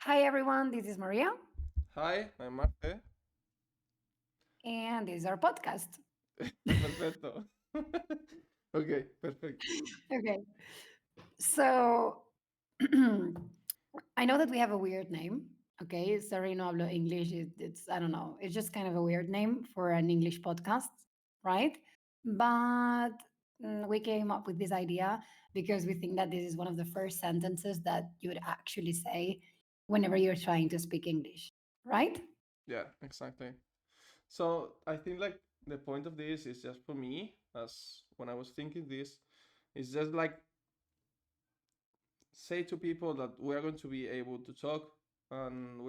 Hi everyone, this is Maria, Hi, I'm Marce. and this is our podcast. Perfecto. Okay, perfect. Okay, so I know that we have a weird name. Okay, sorry, no hablo English. It's I don't know. It's just kind of a weird name for an English podcast, right? But we came up with this idea because we think that this is one of the first sentences that you would actually say whenever you're trying to speak English, right? Yeah, exactly. So I think like the point of this is just for me, as when I was thinking this, is just like say to people that we are going to be able to talk and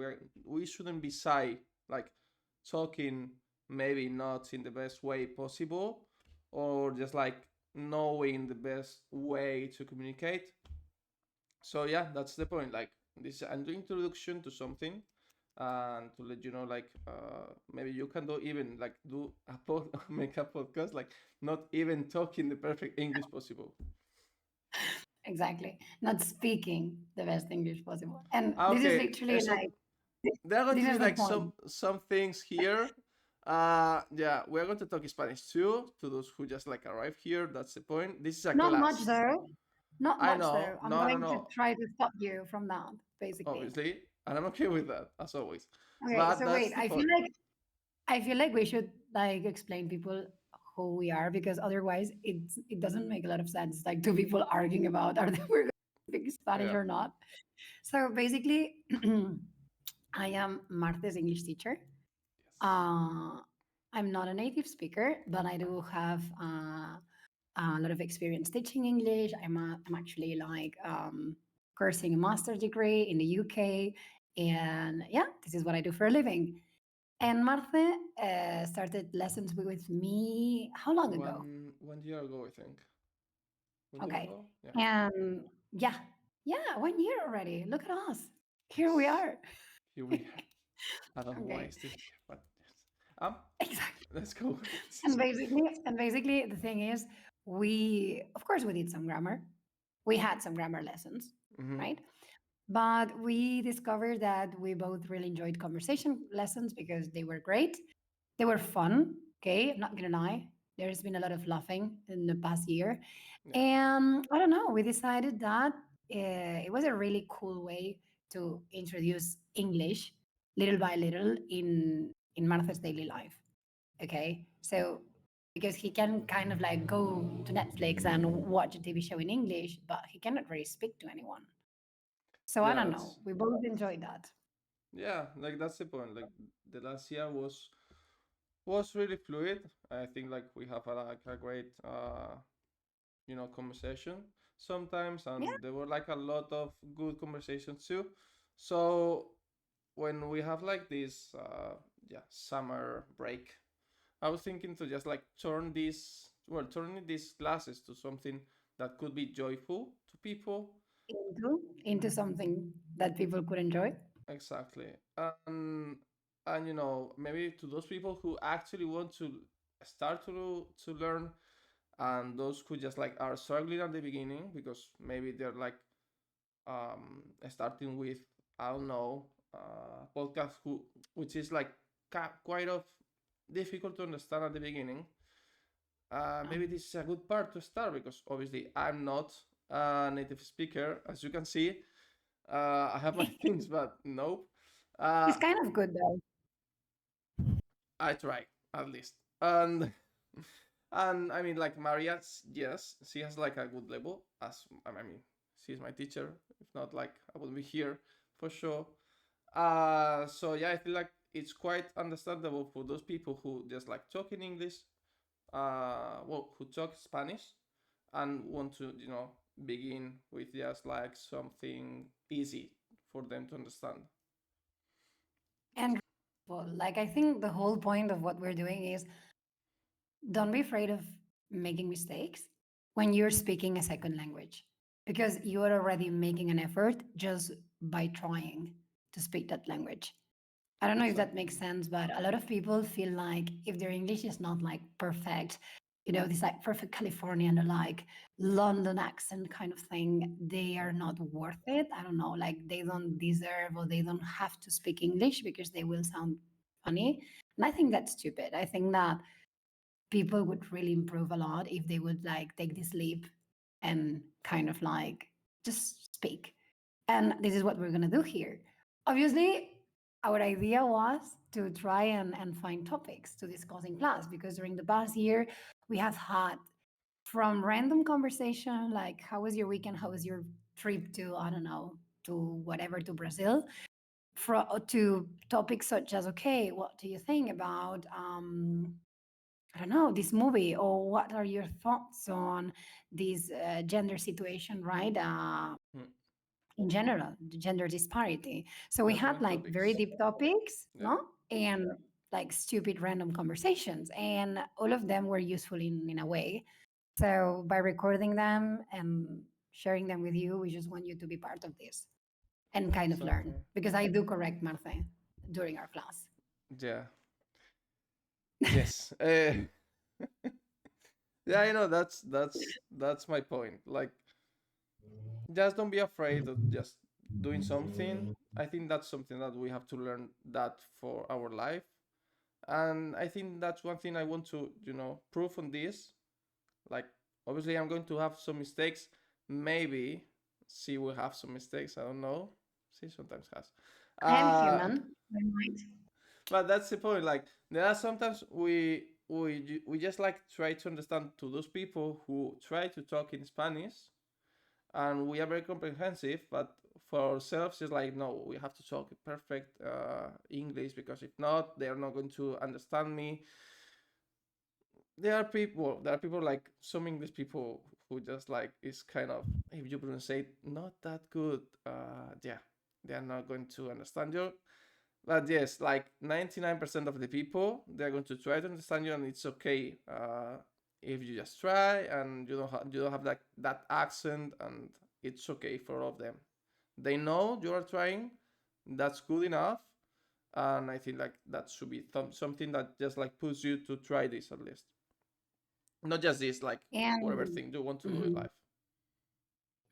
we shouldn't be shy, like talking maybe not in the best way possible, or just like knowing the best way to communicate. So yeah, that's the point. Like this, I'm doing introduction to something, and to let you know, like maybe you can do even like do a make a podcast, like not even talking the perfect English possible. Exactly. Not speaking the best English possible. And this is Okay, literally so like, there are going this to is be the like point. some things here. Yeah, we're going to talk Spanish too to those who just like arrive here. That's the point. This is a Not much class. though. Not I much know. though. I'm No, no, going to no. try to stop you from that, basically. Obviously, and I'm okay with that as always. Okay, But so that's wait, the point. I feel like we should like explain people who we are because otherwise it doesn't make a lot of sense. Like two people arguing about are they we're going to speak Spanish Yeah. or not. So basically I am Marte's English teacher. Yes. Uh, I'm not a native speaker, but I do have a lot of experience teaching English. I'm actually like cursing a master's degree in the UK, and yeah, this is what I do for a living. And Marce started lessons with me how long ago? One year ago, I think. 1 year Okay, ago. Yeah. and yeah, yeah, 1 year already. Look at us. Here we Yes. are. Here we are. I don't know why Okay, I'm still here, but yes. Um, exactly. let's go. And basically, the thing is, we of course we did some grammar. We had some grammar lessons, Mm-hmm. right? But we discovered that we both really enjoyed conversation lessons because they were great. They were fun. Okay, I'm not gonna lie. There's been a lot of laughing in the past year, Yeah. and I don't know. We decided that it was a really cool way to introduce English little by little in Martha's daily life. Okay. So because he can kind of like go to Netflix and watch a TV show in English, but he cannot really speak to anyone. So I Yeah. don't know. We both enjoyed that. Yeah. Like that's the point. Like the last year was really fluid. I think like we have like a great conversation sometimes, Yeah. and there were like a lot of good conversations too. So when we have like this yeah, summer break, I was thinking to just like turning these classes to something that could be joyful to people. Into something that people could enjoy. Exactly. And maybe to those people who actually want to start to learn, and those who just like are struggling at the beginning because maybe they're like starting with, I don't know, podcast which is like quite of difficult to understand at the beginning. Maybe this is a good part to start because obviously I'm not a native speaker, as you can see. I have my things, but nope. Uh, It's kind of good though. I try at least, and and I mean like Maria, yes, she has like a good level. As I mean, she's my teacher. If not, like I wouldn't be here for sure. So yeah, I feel like it's quite understandable for those people who just like talk in English, well, who talk Spanish, and want to begin with just like something easy for them to understand. And well, like I think the whole point of what we're doing is don't be afraid of making mistakes when you're speaking a second language because you are already making an effort just by trying to speak that language. I don't know if that Exactly. makes sense, but a lot of people feel like if their English is not like perfect, this like perfect Californian or like London accent kind of thing, they Yeah. are not worth it. I don't know, like they don't deserve or they don't have to speak English because they will sound funny. And I think that's stupid. I think that people would really improve a lot if they would like take this leap and kind of like just speak. And this is what we're going to do here. Obviously, our idea was to try and find topics to discuss in class because during the past year, we have had from random conversation like, how was your weekend? How was your trip to, I don't know, to whatever, to Brazil? To topics such as, okay, what do you think about I don't know, this movie, or what are your thoughts on this gender situation, right? Mm. In general, the gender disparity. So we had Different like very topics. deep topics, Yeah. no? And like stupid random conversations. And all of them were useful in a way. So by recording them and sharing them with you, we just want you to be part of this and kind of learn. Exactly. Because I do correct Martha during our class. Yeah. Yes. Yeah, I know that's my point. Like, just don't be afraid of just doing something. I think that's something that we have to learn that for our life. And I think that's one thing I want to, prove on this. Like, obviously, I'm going to have some mistakes. Maybe she will have some mistakes. I don't know. She sometimes has. I am Uh, human. I might. but that's the point. Like, there are sometimes we just like try to understand to those people who try to talk in Spanish, and we are very comprehensive. But for ourselves, it's like, no, we have to talk perfect English, because if not, they are not going to understand me. There are people like some English people who just like is kind of, if you pronounce it not that good, yeah, they are not going to understand you. But yes, like 99% of the people, they're going to try to understand you, and it's okay if you just try and you don't have that accent, and it's okay for all of them. They know you are trying. That's good enough, and I think like that should be something that just like pushes you to try this at least. Not just this, like whatever And thing you want to do in mhm, life.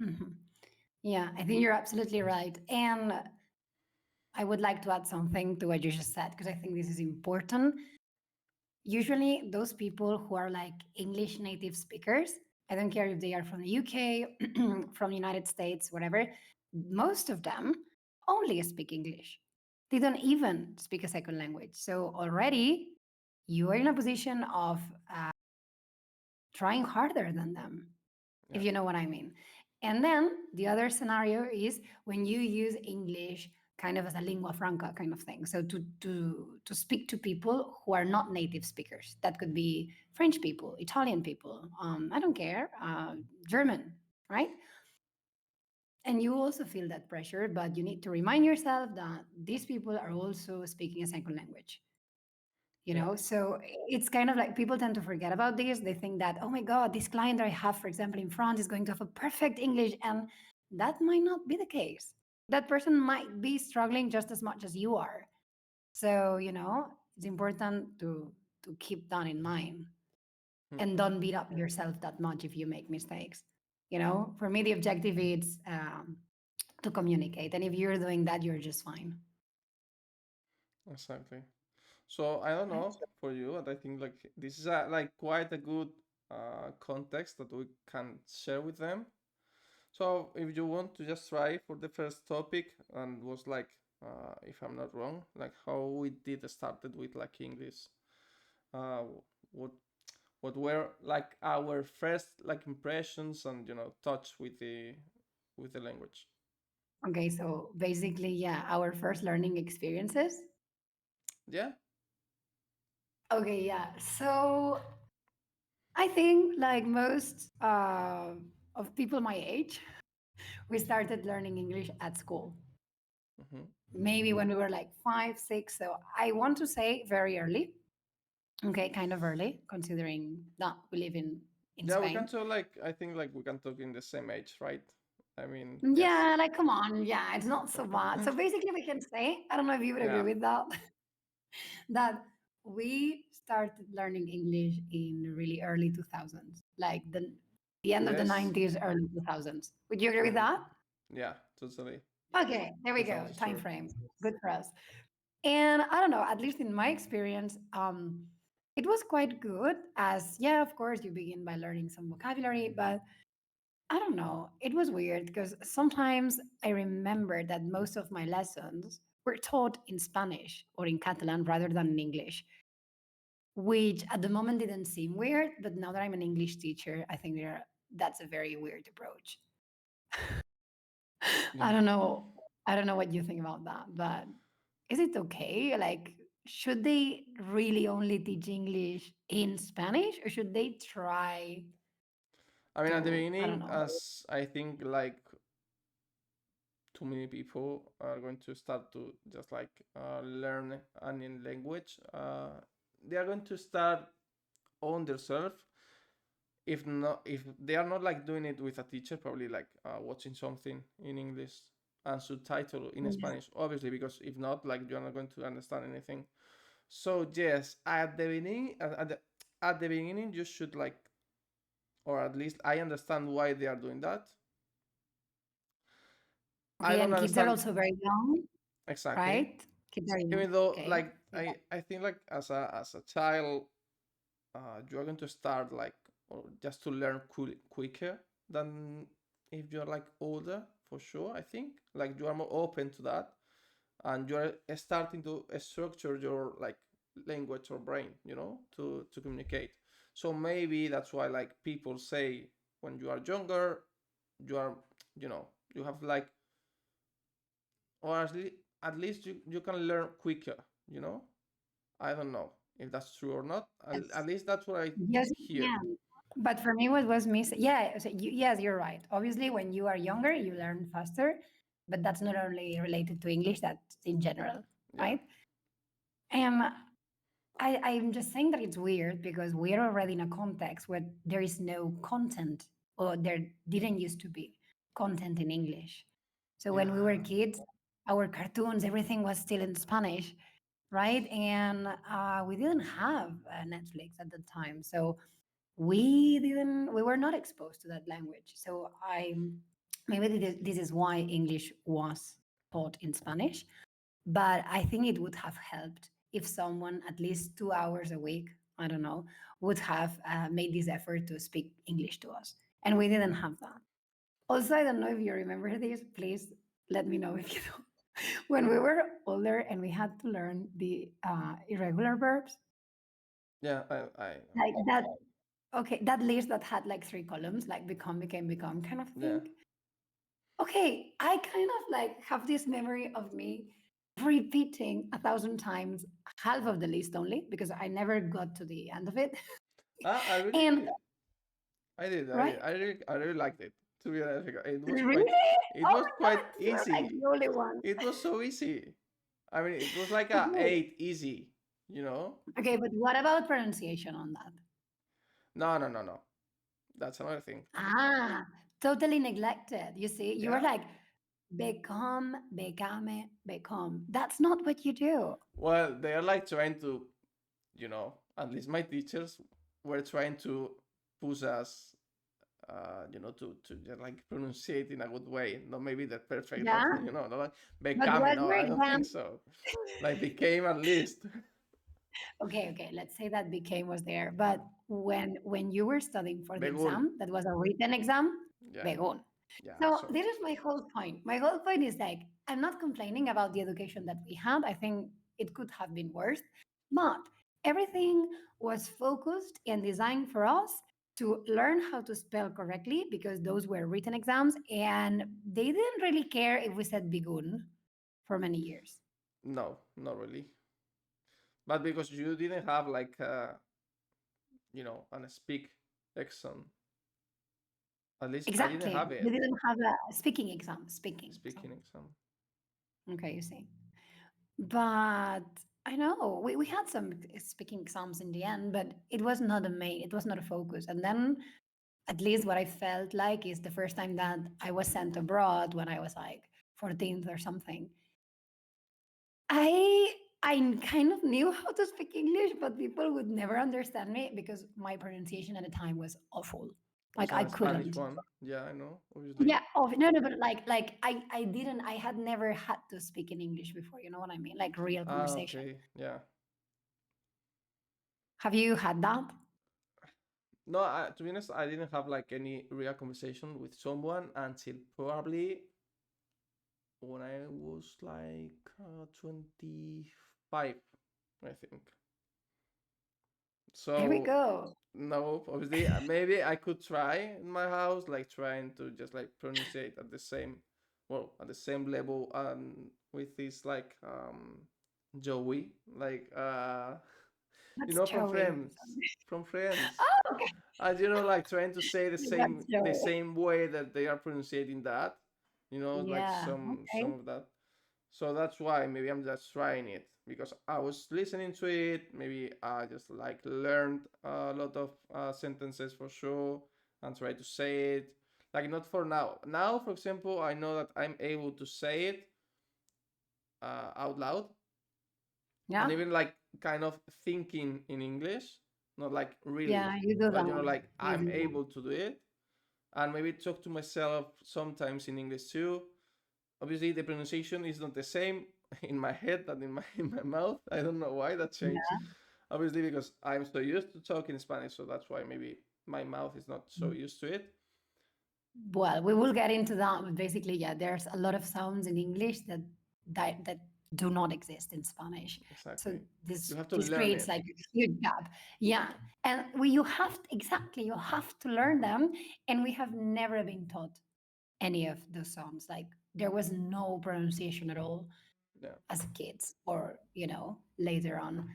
mhm. Yeah, I think you're absolutely right. And I would like to add something to what you just said because I think this is important. Usually, those people who are like English native speakers, I don't care if they are from the UK, from the United States, whatever, most of them only speak English. They don't even speak a second language. So already you are in a position of trying harder than them, Yeah. if you know what I mean. And then the other scenario is when you use English kind of as a lingua franca kind of thing. So to speak to people who are not native speakers. That could be French people, Italian people, I don't care, German, right? And you also feel that pressure, but you need to remind yourself that these people are also speaking a second language. Yeah. So it's kind of like people tend to forget about this. They think that, oh my god, this client I have, for example, in France is going to have a perfect English, and that might not be the case. That person might be struggling just as much as you are. So it's important to keep that in mind Hmm. and don't beat up yourself that much if you make mistakes. For me the objective is to communicate, and if you're doing that, you're just fine. Exactly. So I don't Right. know for you, but I think like this is like quite a good context that we can share with them. So if you want to just try for the first topic, and was like, if I'm not wrong, like how we did started with like English. Uh, what what were like our first like impressions and touch with the language. Okay, so basically, yeah, our first learning experiences. Yeah. Okay, yeah. So I think, like most of people my age, we started learning English at school. Hmm. Maybe when we were like 5, 6. So I want to say very early. Okay, kind of early, considering that we live in Yeah, we can Spain. talk like, I think like we can talk in the same age, right? I mean, yes. Yeah, like come on, yeah, it's not so bad. So basically, we can say, I don't know if you would agree Yeah. with that, that we started learning English in really early 2000s, like the end of the Yes. 90s, early 2000s. Would you agree with Mm, that? yeah, totally. Okay, there we That go. sounds Time true. frame. Good for us. And I don't know, at least in my experience, it was quite good. As yeah, of course, you begin by learning some vocabulary, but I don't know. It was weird because sometimes I remember that most of my lessons were taught in Spanish or in Catalan rather than in English, which at the moment didn't seem weird. But now that I'm an English teacher, I think that's a very weird approach. I Yeah. don't know. I don't know what you think about that, but is it okay? Like, should they really only teach English in Spanish or should they try I mean, at the to, I don't beginning, know. as I think like too many people are going to start to just like learn a new language, they are going to start on themselves. If not, if they are not like doing it with a teacher, probably like watching something in English and subtitle in Yeah. Spanish, obviously, because if not, like you're not going to understand anything. So yes, at the beginning, at the beginning, you should like, or at least I understand why they are doing that. I Okay, don't and kids are understand also very young, exactly, right? Kids are young. even though Okay. like I think like as a child, you are going to start like or just to learn quicker than if you're like older, for sure. I think like you are more open to that, and you're starting to structure your like language or brain, to communicate. So maybe that's why like people say when you are younger, you are, you have like, or at least you can learn quicker, you know I don't know if that's true or not. At Yes. least that's what I Yes, you hear. can. But for me, what was missing, yeah, so yes, you're right. Obviously, when you are younger, you learn faster, but that's not only related to English, that's in general, Yeah. right? And I'm just saying that it's weird because we're already in a context where there is no content, or there didn't used to be content in English. So when we were Yeah. kids, our cartoons, everything was still in Spanish, right? And we didn't have Netflix at the time. So we were not exposed to that language. So maybe this is why English was taught in Spanish, but I think it would have helped if someone at least 2 hours a week, I don't know, would have made this effort to speak English to us, and we didn't have that. Also, I don't know if you remember this, please let me know if you do. When we were older and we had to learn the irregular verbs, Yeah, I know. like that. Okay, that list that had like three columns, like become, became, become kind of Yeah. thing. Okay, I kind of like have this memory of me repeating 1,000 times half of the list only because I never got to the end of it. I And really, I did, I did, right? I really liked it. To be honest, it was Really? it Oh was my quite god, you're like easy. the only one. It was so easy. I mean, it was like a Okay. eight easy. You know? Okay, but what about pronunciation on that? No, no, no, no. That's another thing. Ah, totally neglected. You see, you were Yeah. like become, became, become. That's not what you do. Well, they are like trying to, at least my teachers were trying to push us, to just like pronunciate in a good way. Not maybe the perfect, not Yeah. not like But become. was No, your I don't think exam so. Like became at least. okay, okay, let's say that became was there, but when you were studying for the Begun. exam, that was a written exam, Yeah, begun. yeah. So Sorry. this is my whole point. My whole point is like I'm not complaining about the education that we had. I think it could have been worse, but everything was focused and designed for us to learn how to spell correctly because those were written exams, and they didn't really care if we said begun for many years. No, not really. But because you didn't have like an speak exam. At least I didn't Exactly. have We it. didn't have a speaking exam. Speaking. So, Speaking exam. okay, you see. But I know we had some speaking exams in the end, but it was not a main, it was not a focus. And then at least what I felt like is the first time that I was sent abroad when I was like 14th or something. I kind of knew how to speak English, but people would never understand me because my pronunciation at the time was awful. Like Also, I a Spanish couldn't. one. Yeah, I know, obviously. Yeah. Oh no, no, but like I didn't. I had never had to speak in English before. You know what I mean? Like real Ah, conversation. okay. Yeah. Have you had that? No, to be honest, I didn't have like any real conversation with someone until probably when I was like 25, I think. There we So go. no, obviously, maybe I could try in my house, like trying to just like pronunciate at the same, well, at the same level, with this like Joey, like That's from Joey. Friends, from Friends. Oh, okay. Like trying to say That's the Joey. same way that they are pronouncing that, like Yeah. some Okay. of that. So that's why maybe I'm just trying it because I was listening to it. Maybe I just like learned a lot of sentences for sure and try to say it. Like not for now. Now, for example, I know that I'm able to say it out loud and Yeah. even like kind of thinking in English, not like really, Yeah. You do but that. like You I'm do that. able to do it and maybe talk to myself sometimes in English too. Obviously, the pronunciation is not the same in my head than in my in my mouth. I don't know why that changed. Obviously, because I'm so used to talking Spanish, so that's why maybe my mouth is not so used to it. Well, we will get into that, but basically, yeah, there's a lot of sounds in English that do not exist in Spanish. So Exactly. You this have to this learn creates it. like a huge gap. Yeah, and you have exactly you have to learn them, and we have never been taught any of those sounds. Like there was no pronunciation at all Yeah, as kids, or later on.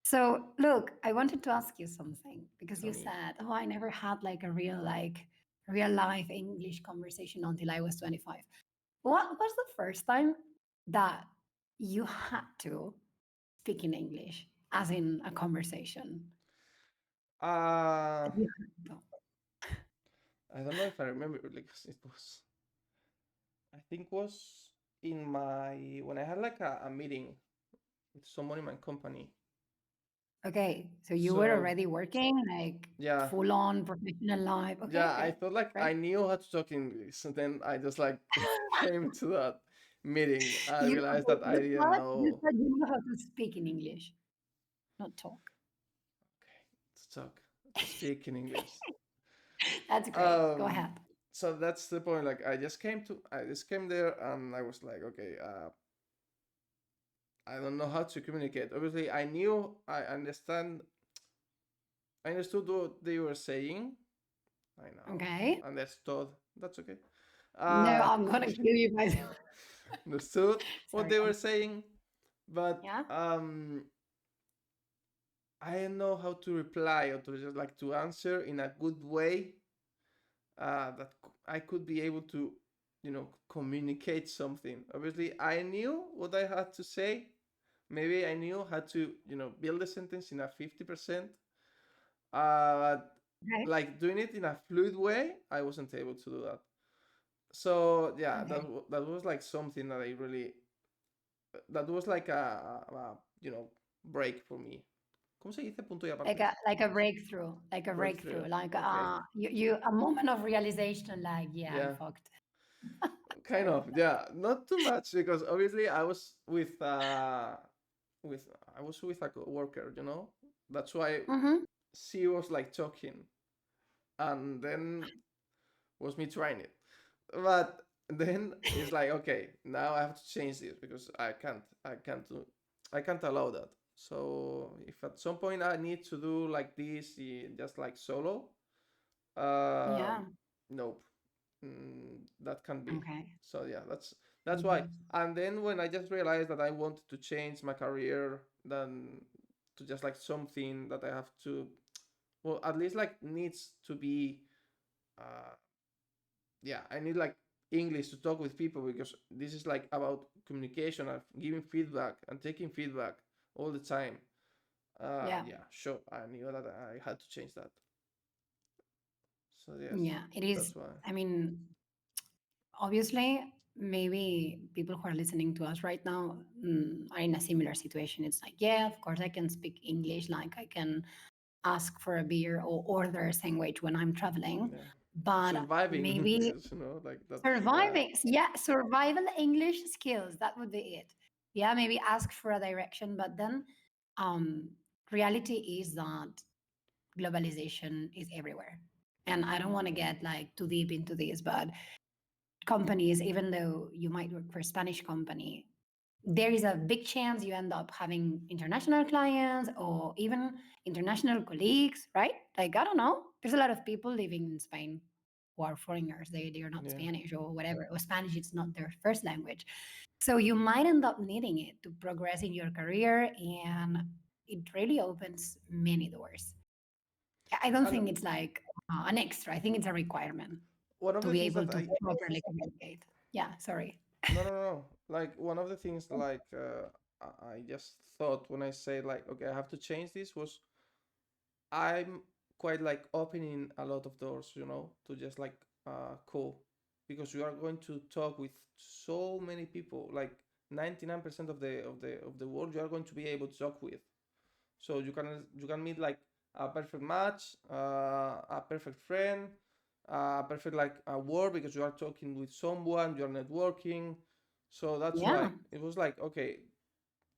So, look, I wanted to ask you something because tell you me. said, "Oh, I never had like a real life English conversation until I was 25." What was the first time that you had to speak in English, as in a conversation? Uh, That you had to? I don't know if I remember because it was. I think was in my when I had like a meeting with someone in my company. Okay, so you were So already working like yeah, full on professional life. Okay, yeah, I okay, thought like I great. knew how to talk English, and then I just like came to that meeting. I You realized okay, that I you didn't said you know. said you know how to speak in English, not talk. Okay, to talk, to speak in English. That's great. Go Um, ahead. so that's the point. Like I just came there, and I was like, okay, I don't know how to communicate. Obviously, I understood what they were saying. I know, Okay. understood. That's okay. No, Uh, I'm gonna kill you guys. understood what Sorry. they were saying, but Yeah. I don't know how to reply or to just like to answer in a good way that I could be able to, communicate something. Obviously, I knew what I had to say. Maybe I knew how to, build a sentence in a 50%. But Okay. like doing it in a fluid way, I wasn't able to do that. So yeah, Okay. that was like something that I really that was like a break for me. ¿Cómo se dice punto y aparte? Like a breakthrough, like a Breakthrough. breakthrough, like Okay. you a moment of realization, like yeah, I Yeah. fucked. Kind Sorry. of. Yeah. Not too much because obviously I was with I was with a worker. That's why Mm-hmm. she was like talking, and then was me trying it. But then it's like, okay, now I have to change this because I can't allow that. So if at some point I need to do like this, just like solo, Yeah. nope, that can be. Okay. So yeah, that's why. Mhm. And then when I just realized that I wanted to change my career, then to just like something that I have to, well, at least like needs to be uh, yeah, I need like English to talk with people because this is like about communication and giving feedback and taking feedback all the time. Yeah. Yeah, sure. I knew that I had to change that. So yes, Yeah. It is. that's why. I mean, obviously, maybe people who are listening to us right now are in a similar situation. It's like, yeah, of course I can speak English, like I can ask for a beer or order a sandwich when I'm traveling, Yeah, but surviving maybe is, like that's surviving, yeah, survival English skills, that would be it. Yeah, maybe ask for a direction, but then um reality is that globalization is everywhere. And I don't want to get like too deep into this, but companies, even though you might work for a Spanish company, there is a big chance you end up having international clients or even international colleagues, right? Like, I don't know. There's a lot of people living in Spain who are foreigners. They are not yeah. Spanish or whatever, or Spanish is not their first language. So you might end up needing it to progress in your career, and it really opens many doors. I don't And think it's like an extra. I think it's a requirement one of to the be things able that to I properly communicate. Yeah, sorry. no, no, no, no. Like one of the things like I just thought when I say like okay, I have to change this was I'm quite like opening a lot of doors, to just like cool, because you are going to talk with so many people, like 99% of the world you are going to be able to talk with. So you can meet like a perfect match, a perfect friend, a perfect like a work because you are talking with someone, you are networking. So that's Yeah. why it was like okay,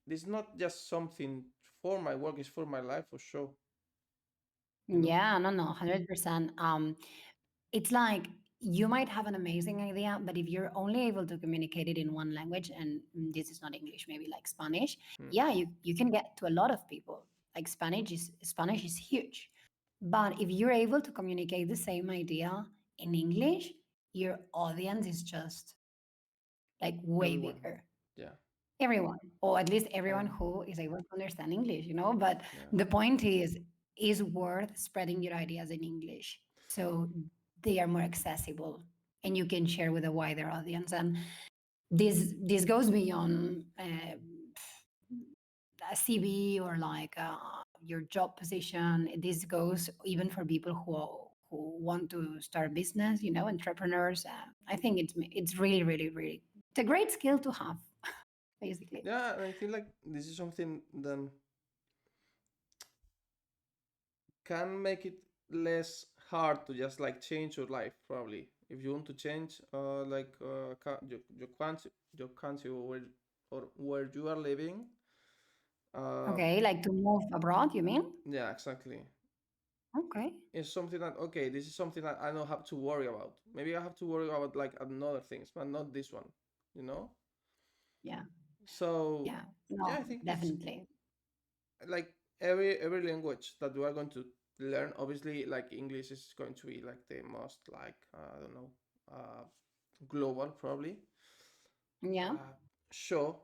this is not just something for my work; it's for my life for sure. You know? Yeah, no, no, 100%. It's like you might have an amazing idea, but if you're only able to communicate it in one language, and this is not English, maybe like Spanish, Hmm. yeah, you can get to a lot of people. Like Spanish is huge. But if you're able to communicate the same idea in English, your audience is just like way Everyone. bigger. Yeah. Everyone, or at least everyone And who is able to understand English. But yeah. the point is worth spreading your ideas in English so they are more accessible and you can share with a wider audience. And this goes beyond a CV or like your job position. This goes even for people who want to start a business, entrepreneurs. I think it's really, really, really it's a great skill to have, basically. Yeah, and I think like this is something that can make it less hard to just like change your life probably. If you want to change like your country or where you are living. uh Okay, like to move abroad, you mean? yeah, exactly. Okay. It's something that okay, this is something that I don't have to worry about. Maybe I have to worry about like another things, but not this one, you know. Yeah. So Yeah. yeah, No, I think it's definitely. like every language that you are going to learn. Obviously like English is going to be like the most like I don't know, uh global probably. Yeah. Sure,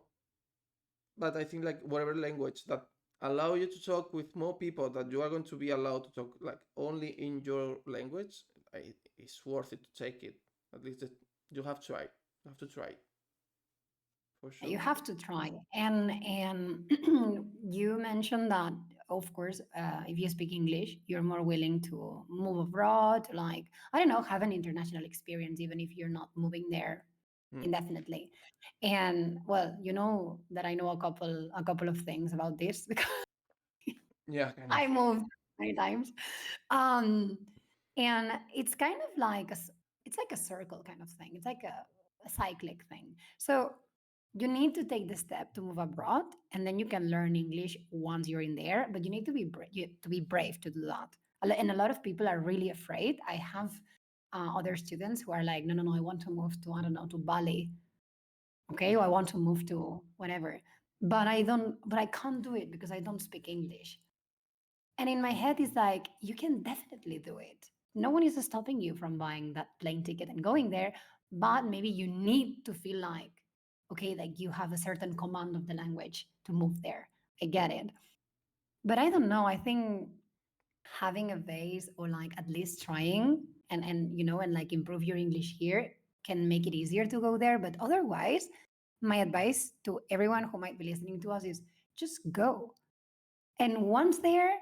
but I think like whatever language that allow you to talk with more people, that you are going to be allowed to talk like only in your language, it's worth it to take it. At least you have tried, you have to try for You sure. have to try. And you mentioned that, of course, if you speak English, you're more willing to move abroad, to like, I don't know, have an international experience, even if you're not moving there Hmm. indefinitely. And well, you know that I know a couple of things about this because Yeah, kind of. I moved many times. Um, and it's kind of like it's like a circle kind of thing. It's like a cyclic thing. So you need to take the step to move abroad, and then you can learn English once you're in there. But you need to be brave to do that. And a lot of people are really afraid. I have other students who are like, no, no, no, I want to move to, I don't know, to Bali. Okay, Yeah. or I want to move to whatever. But I don't. But I can't do it because I don't speak English. And in my head, it's like, you can definitely do it. No one is stopping you from buying that plane ticket and going there. But maybe you need to feel like, okay, like you have a certain command of the language to move there. I get it. But I don't know. I think having a base or like at least trying and like improve your English here can make it easier to go there. But otherwise, my advice to everyone who might be listening to us is just go. And once there,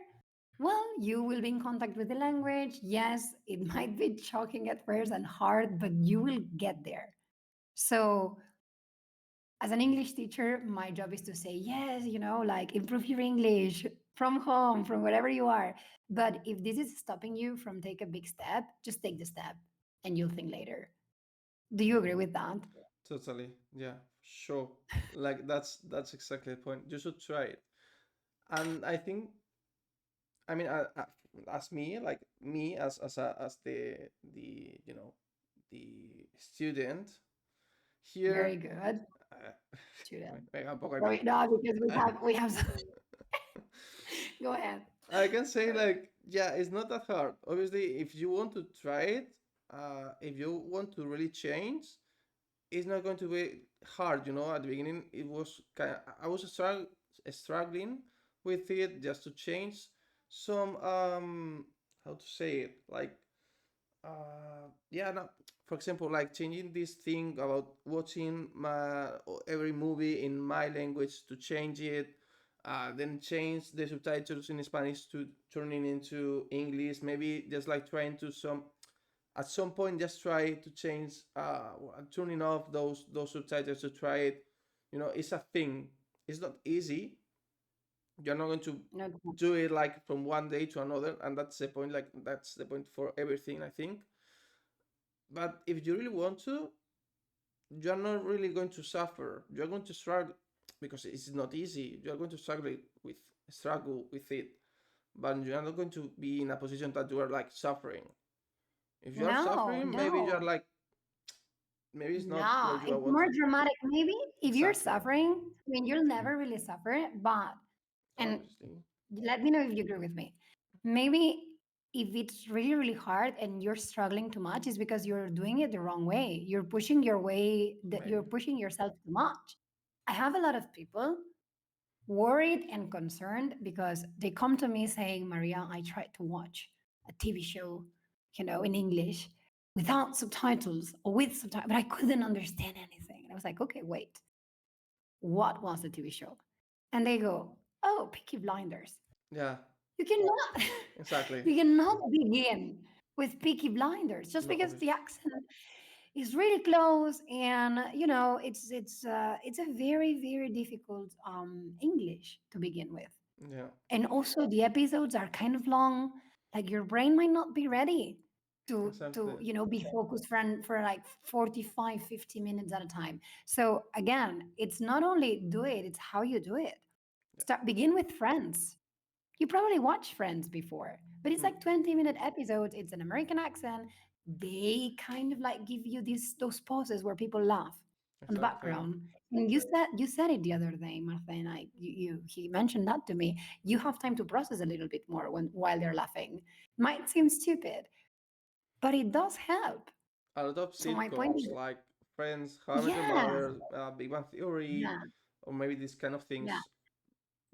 well, you will be in contact with the language. Yes, it might be shocking at first and hard, but you will get there. So as an English teacher, my job is to say, yes, like improve your English from home, from wherever you are. But if this is stopping you from take a big step, just take the step and you'll think later. Do you agree with that? Totally. Yeah, sure. Like that's exactly the point. You should try it. And I think, I mean, as me, like me as the the student Very here. good. Uh, Student. venga, un poco Sorry, aquí. no, because we have some... Go ahead. I can say Sorry. like, yeah, it's not that hard. Obviously, if you want to try it, if you want to really change, it's not going to be hard. At the beginning, it was kind of, I was struggling with it just to change some how to say it, like yeah, no, for example, like changing this thing about watching every movie in my language to change it, then change the subtitles in Spanish to turning into English, maybe just like trying to some at some point just try to change turning off those subtitles to try it. It's a thing. It's not easy. You're not going to No, do it like from one day to another, and that's the point. Like that's the point for everything, I think. But if you really want to, you're not really going to suffer. You're going to struggle because it's not easy. You're going to struggle with it, but you're not going to be in a position that you are like suffering. If you are no, suffering, maybe you're no. like, maybe it's not where No, you are it's more wanting. dramatic. Maybe if you're Exactly. suffering, I mean, you'll never really suffer, but, and Obviously. let me know if you agree with me. Maybe if it's really, really hard and you're struggling too much, is because you're doing it the wrong way. You're pushing your way, that you're Maybe. pushing yourself too much. I have a lot of people worried and concerned because they come to me saying, Maria, I tried to watch a TV show, in English without subtitles or with subtitles, but I couldn't understand anything. And I was like, okay, wait, what was the TV show? And they go, oh, Peaky Blinders. Yeah. You cannot, Exactly. you cannot begin with Peaky Blinders just No, because the obviously. accent is really close, and it's a very, very difficult English to begin with. Yeah. And also the episodes are kind of long. Like your brain might not be ready to Exactly. be focused for like 45, 50 minutes at a time. So again, it's not only do it, it's how you do it. Yeah. Begin with Friends. You probably watched Friends before, but it's Hmm. like 20-minute episodes. It's an American accent. They kind of like give you those pauses where people laugh on the Exactly. background. And you said it the other day, Martha, and he mentioned that to me. You have time to process a little bit more while they're laughing. Might seem stupid, but it does help. A lot of So my point sitcoms is, like Friends, How I Met Your yeah, Mother, Big Bang Theory, yeah, or maybe these kind of yeah. things.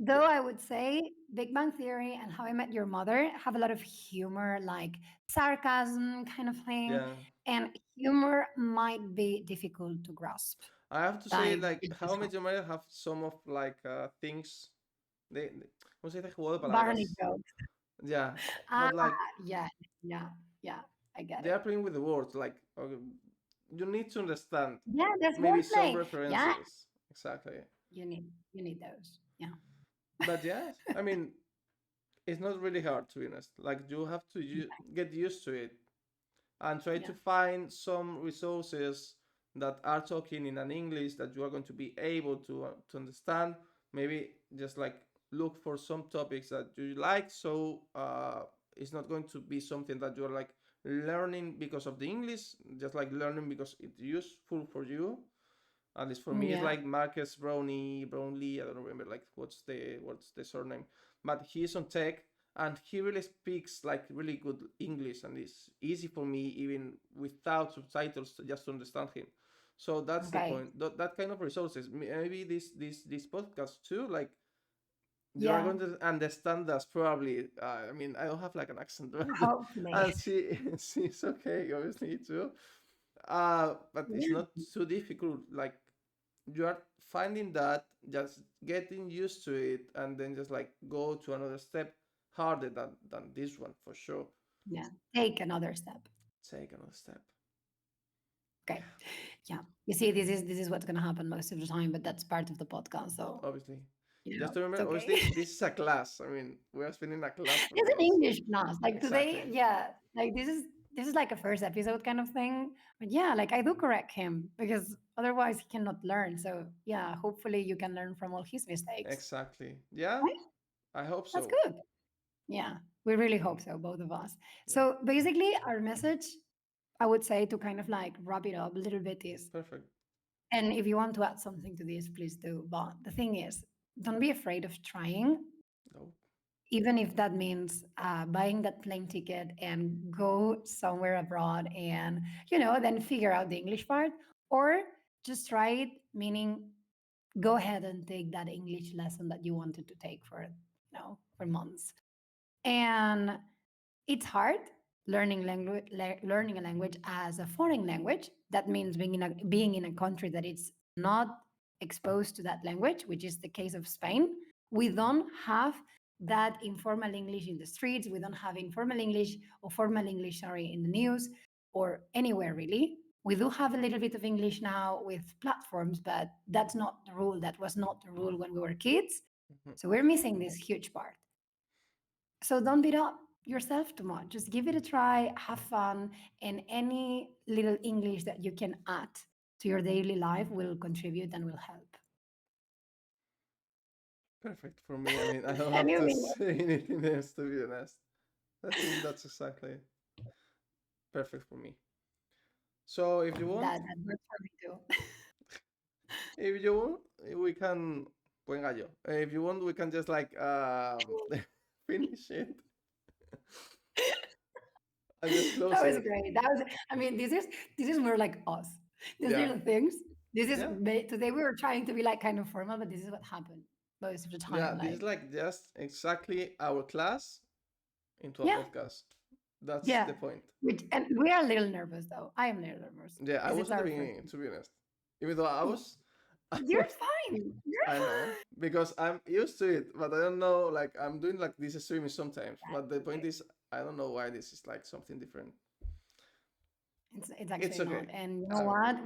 Though Yeah. I would say Big Bang Theory and How I Met Your Mother have a lot of humor, like sarcasm kind of thing, Yeah. and humor might be difficult to grasp. I have to say, Like like, it's How I just hard. Met Your Mother have some of like things. ¿Cómo se dice juego de Barney palabras? jokes. Yeah, Ah, but like yeah, yeah, yeah. I get they it. are playing with the words. Like, okay, you need to understand Yeah, there's maybe some wordplay. Yeah, references. Exactly. you need those. Yeah, But yes, I mean, it's not really hard to be honest. Like you have to get used to it and try yeah, to find some resources that are talking in an English that you are going to be able to understand. Maybe just like look for some topics that you like, so it's not going to be something that you're like learning because of the English, just like learning because it's useful for you. At least for me, it's yeah, like Marcus Brownlee. I don't remember like what's the surname, but he's on tech and he really speaks like really good English, and it's easy for me even without subtitles just to understand him. So that's the okay, point. That kind of resources. Maybe this podcast too. Like you are yeah. going to understand us probably. I mean, I don't have like an accent, Hopefully, and she's okay, obviously too. But it's yeah, not so difficult. Like you are finding that, just getting used to it, and then just like go to another step harder than this one for sure. yeah. Take another step. Take another step. Okay. Yeah. You see, this is what's gonna happen most of the time, but that's part of the podcast, so Obviously. Just to it's remember, okay. obviously, this is a class. I mean, we are spending a class for It's an this. English class. Like today, Exactly. yeah, like this is like a first episode kind of thing. But yeah, like I do correct him because otherwise he cannot learn. So yeah, hopefully you can learn from all his mistakes. Exactly. Yeah, Right? I hope That's so. good. Yeah, we really hope so, both of us. Yeah. So basically, our message, I would say, to kind of like wrap it up a little bit is, Perfect. and if you want to add something to this, please do. But the thing is, don't be afraid of trying, No. even if that means buying that plane ticket and go somewhere abroad and, then figure out the English part, or just try it, meaning go ahead and take that English lesson that you wanted to take for months. And it's hard learning a language as a foreign language. That means being in a country that it's not exposed to that language, which is the case of Spain. We don't have that informal English in the streets. We don't have informal English or formal English, sorry, in the news or anywhere really. We do have a little bit of English now with platforms, but that's not the rule. That was not the rule when we were kids. Mhm. So we're missing this huge part. So don't beat up yourself too much. Just give it a try, have fun, and any little English that you can add to your daily life will contribute and will help. Perfect for me. I mean, I don't And have you to mean say anything else, to be honest. I think that's exactly perfect for me. So if you want, that works for me too. if you want, we can. Buen gallo. If you want, we can just like finish it and just close That was it. great. I mean, this is more like us. These Yeah. little things. Yeah. Today we were trying to be like kind of formal, but this is what happened most of the Yeah. time. This is Like, like just exactly our class into a yeah, podcast. That's yeah. the point. And we are a little nervous though. I am a little nervous Yeah, I because was it's at the our first. beginning, to be honest. Even though I was, I You're was, fine. You're I know fine. because I'm used to it, but I don't know. Like I'm doing like this streaming sometimes, but the That's point okay. is, I don't know why this is like something different. It's It's actually okay. not. And you know I mean, what?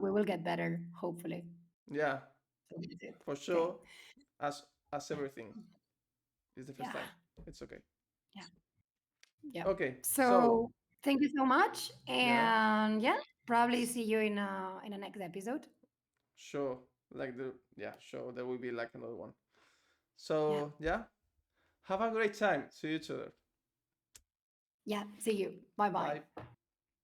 We will get better, hopefully. yeah, So that's it. for Okay. sure. As as everything is the first Yeah. time. It's okay. Yeah. Yeah. Okay, so So thank you so much. yeah, And yeah, probably see you in a next episode. sure. Like the yeah, sure. There will be like another one. Yeah. So yeah, have a great time. See you each other. Yeah. See you. Bye Bye. bye.